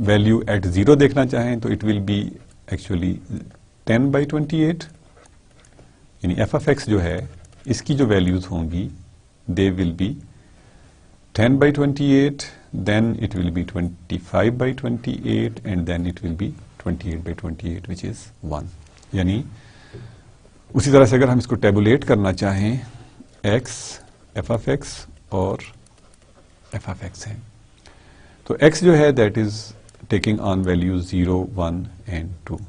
वैल्यू एट 0 देखना चाहें तो it will be actually 10 by 28, यानी f of x जो है इसकी जो वैल्यूज होंगी they will be 10 by 28, then it will be 25 by 28, and then it will be 28 by 28 which is 1। यानी उसी तरह से अगर हम इसको टेबुलेट करना चाहें x, f of x और f of x है, तो x जो है that is taking on values 0, 1 and 2।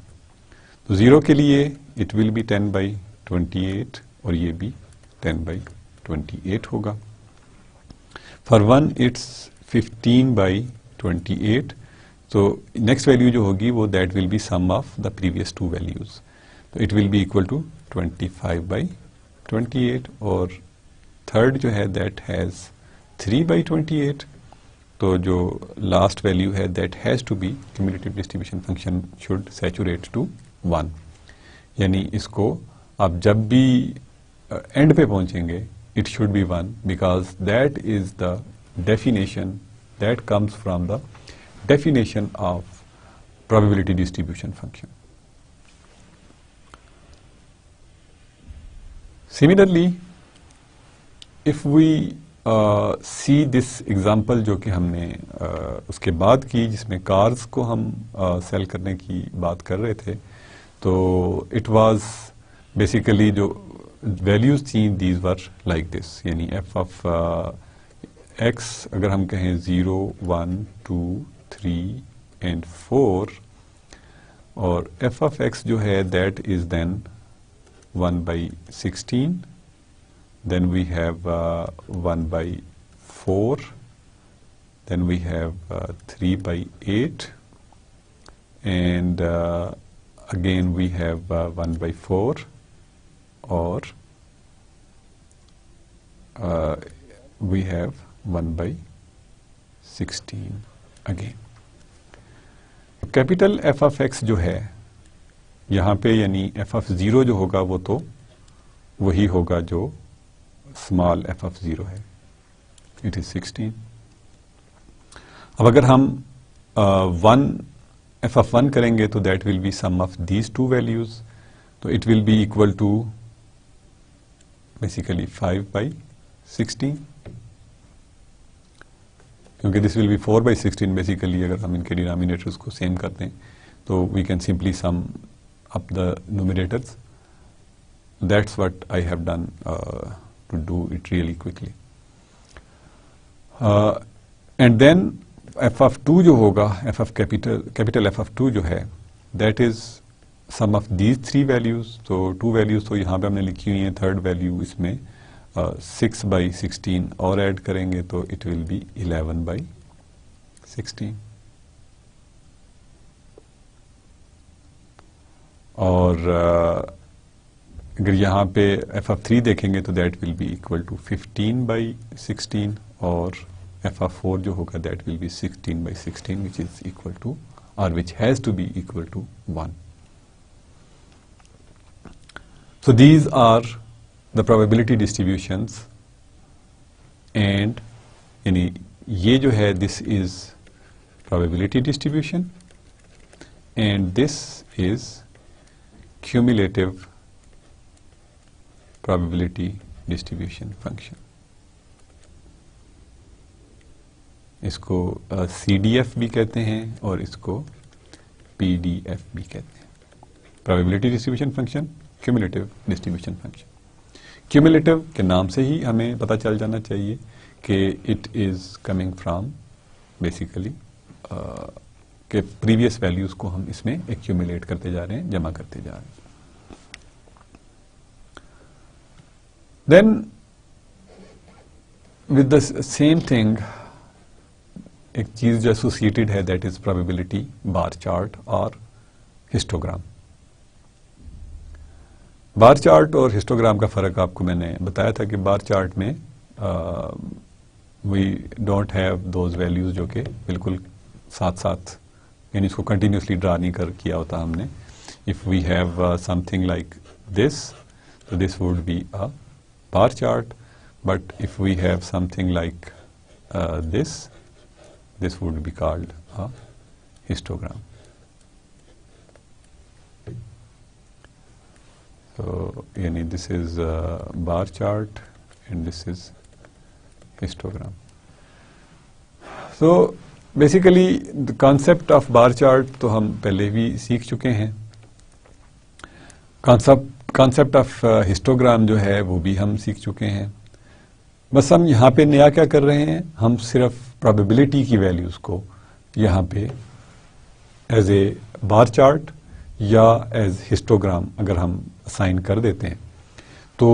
तो 0 के लिए it will be 10 by 28 और ये भी 10 by 28 होगा। For 1 it's 15 by 28, तो नेक्स्ट वैल्यू जो होगी वो that will be sum of the previous two values, तो it will be equal to 25 by 28, और थर्ड जो है दैट हैज 3 by 28, तो जो लास्ट वैल्यू है that has to be cumulative distribution function should saturate to 1, यानी इसको आप जब भी एंड पे पहुंचेंगे it should be 1 because that is the definition that comes from the definition of probability distribution function. Similarly, if we see this example जो कि हमने उसके बाद की जिसमें कार्स को हम सेल करने की बात कर रहे थे, तो it was basically जो वैल्यूज थी दीज वर लाइक दिस, यानी एफ ऑफ एक्स अगर हम कहें 0, 1, 2, 3 एंड 4, और एफ ऑफ एक्स जो है that is then 1 by 16, then we have 1 by 4, then we have 3 by 8, and again we have 1 by 4, or we have 1 by 16 again. Capital F of x जो है यहाँ पे यानी एफ ऑफ 0 जो होगा वो तो वही होगा जो स्मॉल एफ ऑफ 0 है, इट इज 16। अब अगर हम 1 एफ ऑफ 1 करेंगे तो that will be sum of these two values, तो it will be equal to basically 5 by 16, क्योंकि this will be 4 by 16 basically, अगर हम इनके डिनोमिनेटर्स को सेम करते हैं So we can simply sum up the numerators. That's what I have done to do it really quickly. And then f of 2 जो होगा, f of capital F of 2 जो है, that is sum of these three values. तो 2 values तो यहाँ पे हमने लिखी हुई हैं, थर्ड वैल्यू इसमें 6/16 और ऐड करेंगे तो it will be 11/16. और अगर यहाँ पे f of 3 देखेंगे तो that will be equal to 15/16 और f of 4 जो होगा that will be 16/16 which is equal to or which has to be equal to 1. So these are the probability distributions and यानी ये जो है this is probability distribution and this is cumulative probability distribution function. इसको CDF भी कहते हैं और इसको PDF भी कहते हैं. Probability distribution function, cumulative distribution function. Cumulative के नाम से ही हमें पता चल जाना चाहिए कि it is coming from basically के previous values को हम इसमें accumulate करते जा रहे हैं, जमा करते जा रहे हैं. Then with the same thing एक चीज जो एसोसिएटेड है that is probability bar chart और हिस्टोग्राम. बार चार्ट और हिस्टोग्राम का फर्क आपको मैंने बताया था कि बार चार्ट में we don't have those values जो कि बिल्कुल साथ साथ यानी इसको कंटिन्यूसली ड्रा नहीं कर किया होता हमने. If we have something like this तो this would be a bar chart, but if we have something like this would be called a histogram. So yani this is a bar chart and this is histogram. So basically the concept of bar chart तो हम पहले भी सीख चुके हैं. concept of histogram जो है वो भी हम सीख चुके हैं. बस हम यहाँ पे नया क्या कर रहे हैं, हम सिर्फ प्रोबेबिलिटी की वैल्यूज को यहाँ पे एज ए बार चार्ट या एज हिस्टोग्राम अगर हम असाइन कर देते हैं तो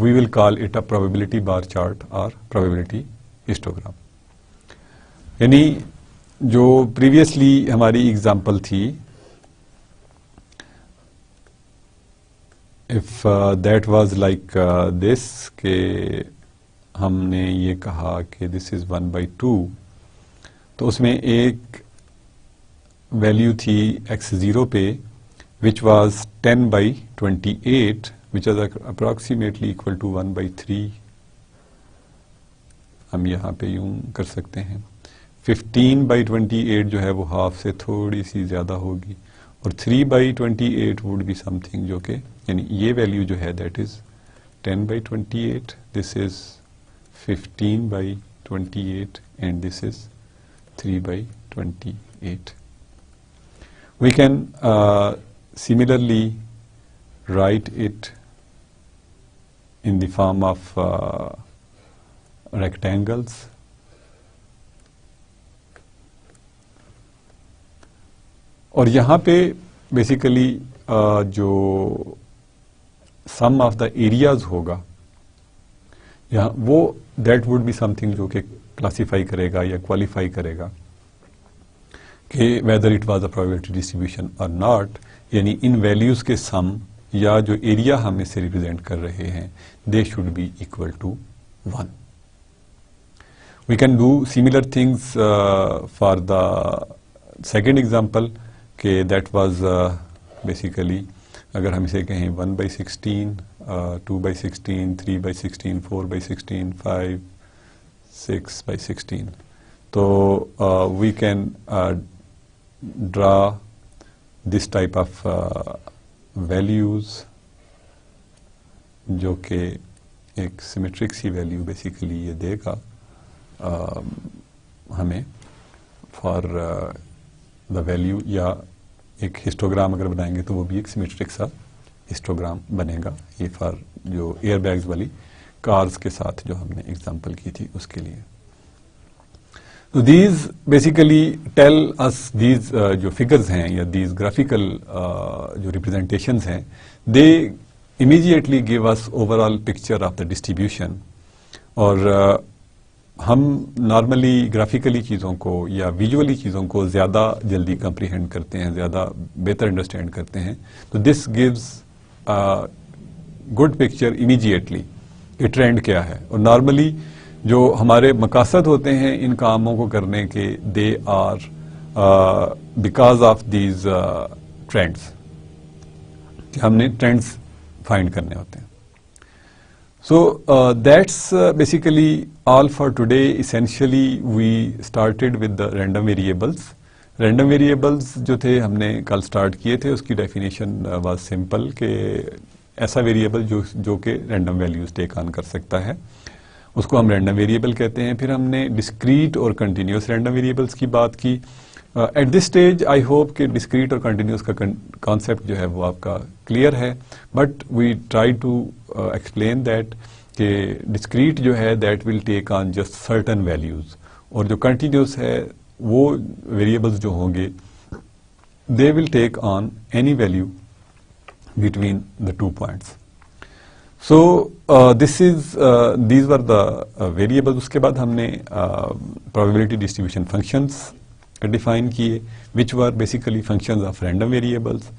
we will call it a probability bar chart और प्रोबेबिलिटी हिस्टोग्राम. यानी जो प्रीवियसली हमारी एग्जांपल थी, if that was like this के हमने ये कहा कि this is 1/2 तो उसमें एक वैल्यू थी x0 पे which was 10/28 which is approximately equal to 1/3. हम यहाँ पे यूं कर सकते हैं. 15/28 जो है वो हाफ से थोड़ी सी ज़्यादा होगी और 3/28 would be something जो कि यानी ये वैल्यू जो है that is 10/28, this is 15/28 and this is 3/28. We can similarly write it in the form of rectangles. और यहाँ पे बेसिकली जो सम ऑफ द एरियाज होगा यहाँ वो दैट वुड बी समथिंग जो कि क्लासिफाई करेगा या क्वालिफाई करेगा कि whether it was a probability distribution और नॉट. यानी इन वैल्यूज के सम या जो एरिया हम इससे रिप्रेजेंट कर रहे हैं they should be equal to 1. We can do similar things for the second example कि दैट वाज बेसिकली अगर हम इसे कहें 1/16, 2/16, 3/16, 4/16, 5, 6/16 तो we can draw this type of values जो कि एक सिमेट्रिक सी वैल्यू बेसिकली ये देगा हमें फॉर द वैल्यू, या एक हिस्टोग्राम अगर बनाएंगे तो वो भी एक सिमेट्रिक सा हिस्टोग्राम बनेगा। ये फॉर जो एयर बैग्स वाली कार्स के साथ जो हमने एग्जांपल की थी उसके लिए। तो these basically tell us, these जो फिगर्स हैं या दीज ग्राफिकल जो रिप्रेजेंटेशंस हैं, they immediately give us overall picture of the distribution. और हम नॉर्मली ग्राफिकली चीज़ों को या विजुअली चीज़ों को ज़्यादा जल्दी कंप्रीहेंड करते हैं, ज़्यादा बेहतर अंडरस्टैंड करते हैं। तो this gives good picture immediately कि ट्रेंड क्या है। और नॉर्मली जो हमारे मकासद होते हैं इन कामों को करने के, they are because of these trends, कि हमने ट्रेंड्स फाइंड करने होते हैं। So that's basically all for today. Essentially we started with the random variables. Random variables जो थे हमने कल स्टार्ट किए थे, उसकी डेफिनेशन was simple कि ऐसा वेरिएबल जो कि रैंडम वैल्यूज टेक ऑन कर सकता है, उसको हम रैंडम वेरिएबल कहते हैं। फिर हमने डिस्क्रीट और कंटिन्यूस रैंडम वेरिएबल्स की बात की। At this stage I hope कि डिस्क्रीट और कंटिन्यूस का कॉन्सेप्ट जो है वो आपका क्लियर है, but we try to explain that कि डिस्क्रीट जो है that will take on just certain values, और जो कंटिन्यूस है वो वेरिएबल्स जो होंगे they will take on any value between the 2 points. So these were the variables. उसके बाद हमने probability distribution functions डिफाइन किए, which were basically functions of random variables.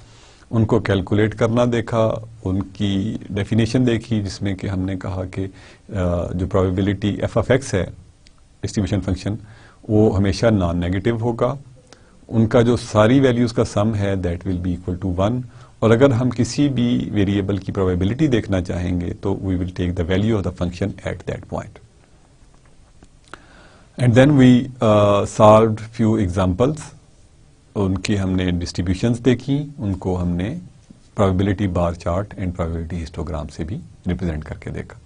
उनको कैलकुलेट करना देखा, उनकी डेफिनेशन देखी, जिसमें कि हमने कहा कि जो प्रोबेबिलिटी एफ ऑफ एक्स है डिस्ट्रीब्यूशन फंक्शन, वो हमेशा नॉन नेगेटिव होगा। उनका जो सारी वैल्यूज़ का सम है that will be equal to 1। और अगर हम किसी भी वेरिएबल की प्रोबेबिलिटी देखना चाहेंगे तो we will take the value of the function at that point. And then we solved few examples, उनकी हमने डिस्ट्रीब्यूशंस देखी, उनको हमने probability bar chart and probability histogram से भी रिप्रेजेंट करके देखा।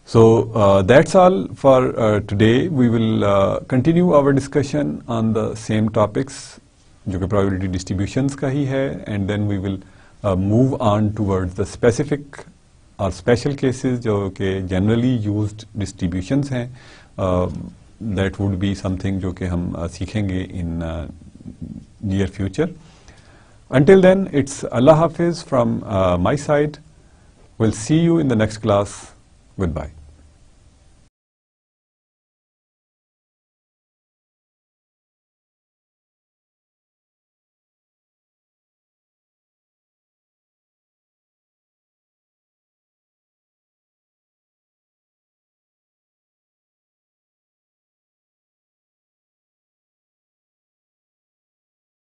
So that's all for today. We will continue our discussion on the same topics जो कि प्रोबेबिलिटी डिस्ट्रीब्यूशंस का ही है, and then we will move on towards the specific और स्पेशल केसेस जो कि जनरली यूज्ड डिस्ट्रीब्यूशंस हैं। दैट वुड बी समथिंग जो कि हम सीखेंगे इन near future. Until then, it's Allah Hafiz from my side. We'll see you in the next class. Goodbye.